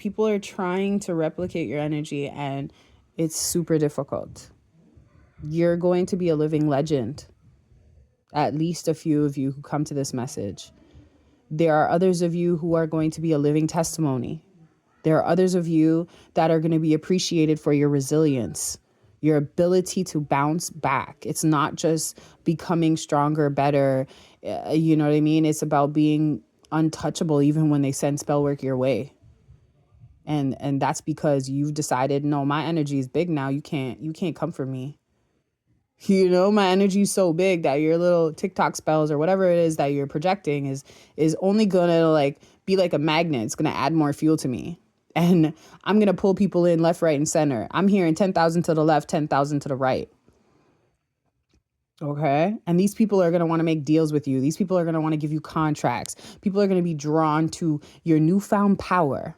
People are trying to replicate your energy, and it's super difficult. You're going to be a living legend. At least a few of you who come to this message. There are others of you who are going to be a living testimony. There are others of you that are going to be appreciated for your resilience, your ability to bounce back. It's not just becoming stronger, better. You know what I mean? It's about being untouchable even when they send spell work your way. And that's because you've decided, no, my energy is big now. You can't come for me. You know, my energy is so big that your little TikTok spells or whatever it is that you're projecting is only gonna like be like a magnet. It's gonna add more fuel to me. And I'm gonna pull people in left, right, and center. I'm hearing 10,000 to the left, 10,000 to the right. Okay. And these people are going to want to make deals with you. These people are going to want to give you contracts. People are going to be drawn to your newfound power,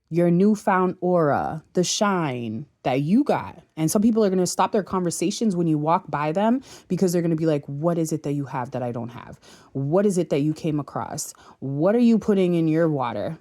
your newfound aura, the shine that you got. And some people are going to stop their conversations when you walk by them because they're going to be like, what is it that you have that I don't have? What is it that you came across? What are you putting in your water?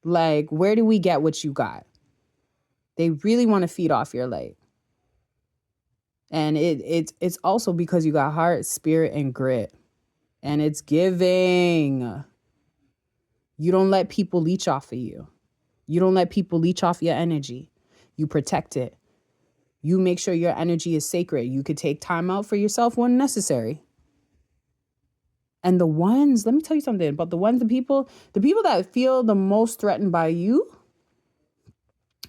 Like, where do we get what you got? They really want to feed off your light. And it's also because you got heart, spirit, and grit. And it's giving. You don't let people leech off of you. You don't let people leech off your energy. You protect it. You make sure your energy is sacred. You could take time out for yourself when necessary. And the ones, let me tell you something about the people that feel the most threatened by you.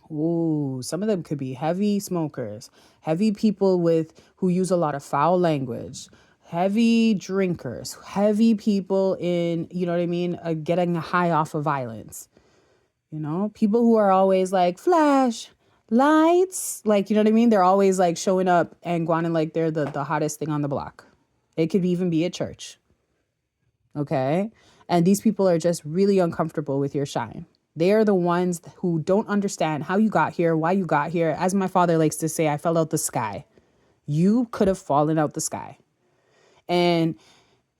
Ooh, some of them could be heavy smokers, heavy people who use a lot of foul language, heavy drinkers, heavy people in, you know what I mean, getting high off of violence. You know, people who are always like flash lights, like, you know what I mean? They're always like showing up and going like they're the hottest thing on the block. It could even be at church. Okay. And these people are just really uncomfortable with your shine. They are the ones who don't understand how you got here, why you got here. As my father likes to say, I fell out the sky. You could have fallen out the sky. And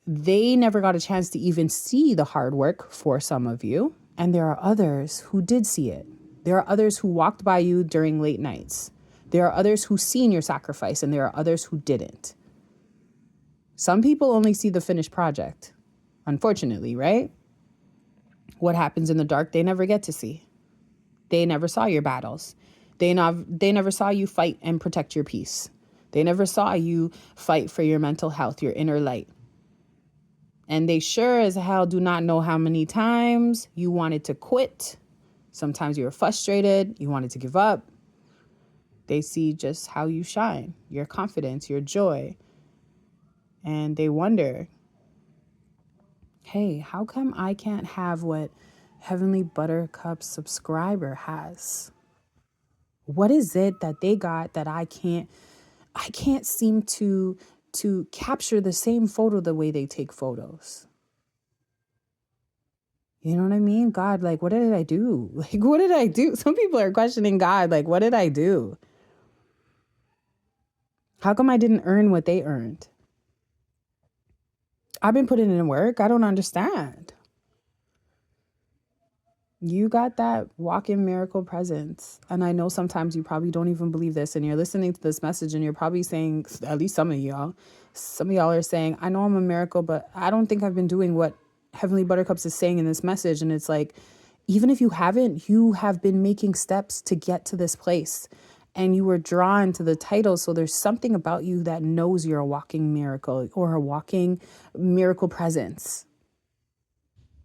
they never got a chance to even see the hard work for some of you. And there are others who did see it. There are others who walked by you during late nights. There are others who seen your sacrifice, and there are others who didn't. Some people only see the finished project, unfortunately, right? What happens in the dark, they never get to see. They never saw your battles. They never saw you fight and protect your peace. They never saw you fight for your mental health, your inner light. And they sure as hell do not know how many times you wanted to quit. Sometimes you were frustrated. You wanted to give up. They see just how you shine, your confidence, your joy. And they wonder, hey, how come I can't have what Heavenly Buttercups subscriber has? What is it that they got that I can't seem to capture the same photo the way they take photos? You know what I mean? God, like, what did I do? Like, what did I do? Some people are questioning God, like, what did I do? How come I didn't earn what they earned? I've been putting in work. I don't understand. You got that walk-in miracle presence. And I know sometimes you probably don't even believe this, and you're listening to this message and you're probably saying, at least some of y'all are saying, I know I'm a miracle, but I don't think I've been doing what Heavenly Buttercups is saying in this message. And it's like, even if you haven't, you have been making steps to get to this place, and you were drawn to the title. So there's something about you that knows you're a walking miracle or a walking miracle presence,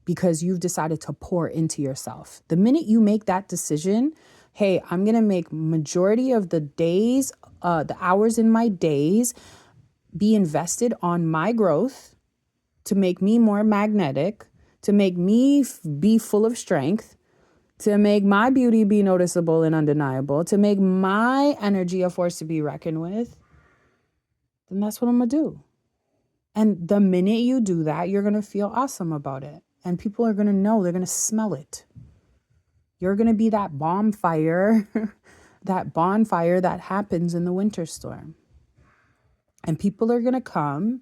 because you've decided to pour into yourself. The minute you make that decision, hey, I'm going to make majority of the days, the hours in my days be invested on my growth to make me more magnetic, to make me be full of strength, to make my beauty be noticeable and undeniable, to make my energy a force to be reckoned with, then that's what I'm going to do. And the minute you do that, you're going to feel awesome about it. And people are going to know, they're going to smell it. You're going to be that bonfire, that bonfire that happens in the winter storm. And people are going to come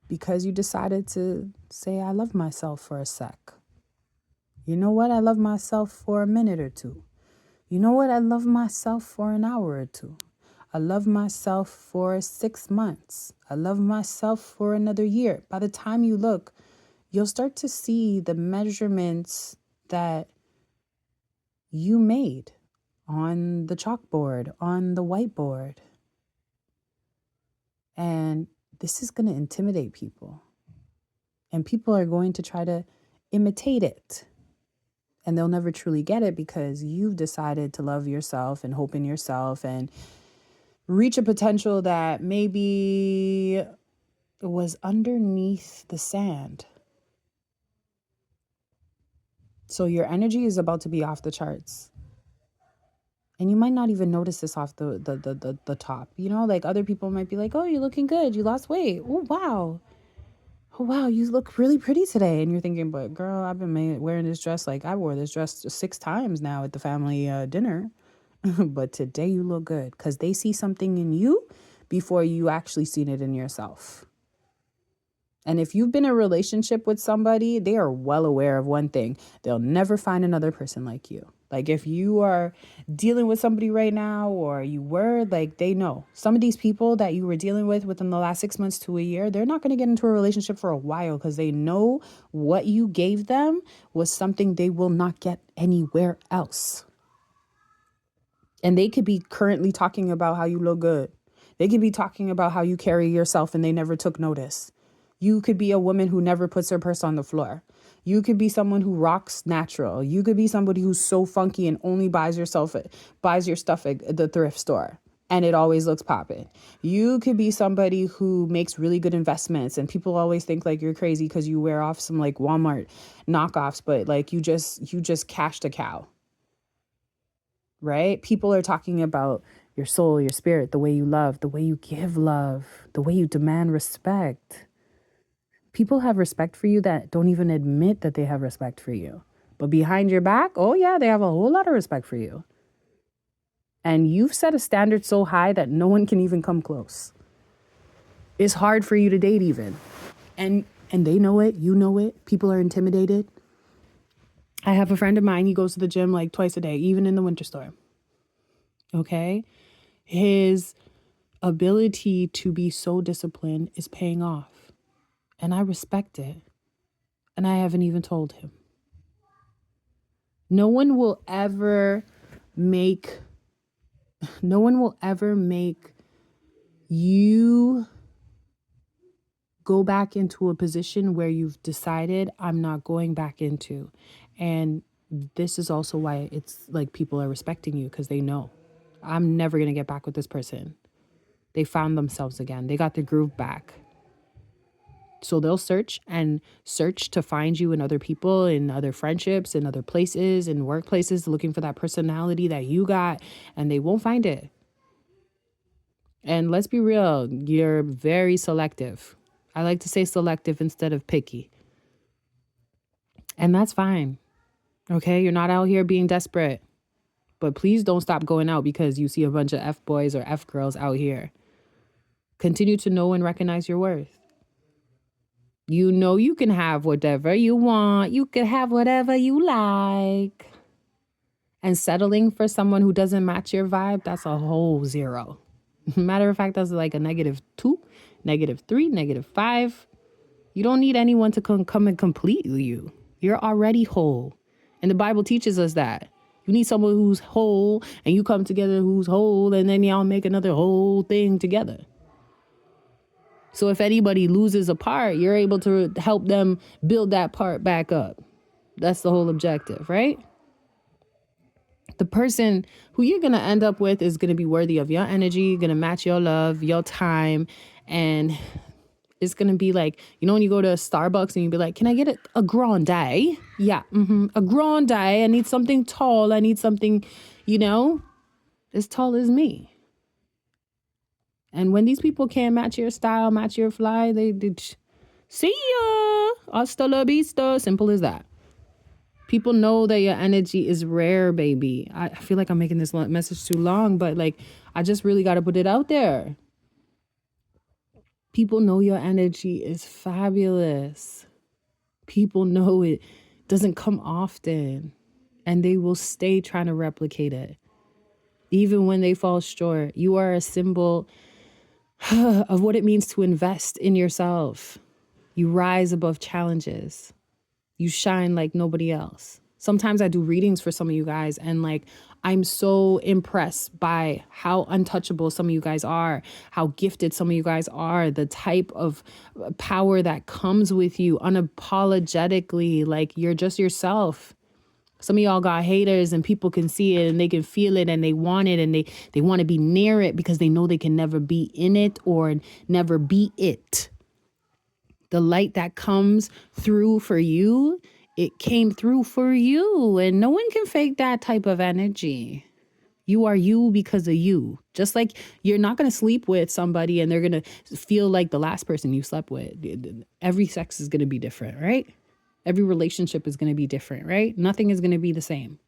because you decided to say, I love myself for a sec. You know what? I love myself for a minute or two. You know what? I love myself for an hour or two. I love myself for 6 months. I love myself for another year. By the time you look, you'll start to see the measurements that you made on the chalkboard, on the whiteboard. And this is going to intimidate people. And people are going to try to imitate it. And they'll never truly get it because you've decided to love yourself and hope in yourself and reach a potential that maybe was underneath the sand. So your energy is about to be off the charts. And you might not even notice this off the top. You know, like other people might be like, oh, you're looking good. You lost weight. Oh, wow. Oh, wow, you look really pretty today. And you're thinking, but girl, I've been wearing this dress. Like I wore this dress 6 times now at the family dinner. But today you look good because they see something in you before you actually seen it in yourself. And if you've been in a relationship with somebody, they are well aware of one thing. They'll never find another person like you. Like if you are dealing with somebody right now or you were, like they know. Some of these people that you were dealing with within the last 6 months to a year, they're not going to get into a relationship for a while because they know what you gave them was something they will not get anywhere else. And they could be currently talking about how you look good. They could be talking about how you carry yourself and they never took notice. You could be a woman who never puts her purse on the floor. You could be someone who rocks natural. You could be somebody who's so funky and only buys your stuff at the thrift store. And it always looks popping. You could be somebody who makes really good investments and people always think like you're crazy because you wear off some like Walmart knockoffs, but like you just cashed a cow. Right? People are talking about your soul, your spirit, the way you love, the way you give love, the way you demand respect. People have respect for you that don't even admit that they have respect for you. But behind your back, oh yeah, they have a whole lot of respect for you. And you've set a standard so high that no one can even come close. It's hard for you to date even. And they know it, you know it. People are intimidated. I have a friend of mine, he goes to the gym like twice a day, even in the winter storm. Okay? His ability to be so disciplined is paying off. And I respect it. And I haven't even told him. No one will ever make you go back into a position where you've decided I'm not going back into. And this is also why it's like people are respecting you because they know I'm never going to get back with this person. They found themselves again. They got their groove back. So they'll search to find you in other people, in other friendships, in other places, in workplaces, looking for that personality that you got, and they won't find it. And let's be real, you're very selective. I like to say selective instead of picky. And that's fine. Okay, you're not out here being desperate. But please don't stop going out because you see a bunch of F boys or F girls out here. Continue to know and recognize your worth. You know you can have whatever you want. You can have whatever you like. And settling for someone who doesn't match your vibe, that's a whole 0. Matter of fact, that's like a -2, -3, -5. You don't need anyone to come and complete you. You're already whole. And the Bible teaches us that. You need someone who's whole and you come together who's whole and then y'all make another whole thing together. So if anybody loses a part, you're able to help them build that part back up. That's the whole objective, right? The person who you're going to end up with is going to be worthy of your energy, going to match your love, your time. And it's going to be like, you know, when you go to Starbucks and you be like, can I get a grande? Yeah, a grande. I need something tall. I need something, as tall as me. And when these people can't match your style, match your fly, they see ya. Hasta la vista. Simple as that. People know that your energy is rare, baby. I feel like I'm making this message too long, but like, I just really got to put it out there. People know your energy is fabulous. People know it. doesn't come often, and they will stay trying to replicate it. Even when they fall short, you are a symbol of what it means to invest in yourself. You rise above challenges. You shine like nobody else. Sometimes I do readings for some of you guys, and like, I'm so impressed by how untouchable some of you guys are, how gifted some of you guys are, the type of power that comes with you unapologetically. Like, you're just yourself. Some of y'all got haters, and people can see it and they can feel it and they want it, and they want to be near it because they know they can never be in it or never be it. The light that comes through for you, it came through for you, and no one can fake that type of energy. You are you because of you. Just like you're not going to sleep with somebody and they're going to feel like the last person you slept with. Every sex is going to be different, right? Every relationship is going to be different, right? Nothing is going to be the same.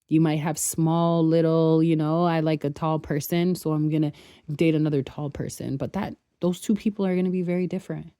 You might have small little, I like a tall person, so I'm going to date another tall person. But those two people are going to be very different.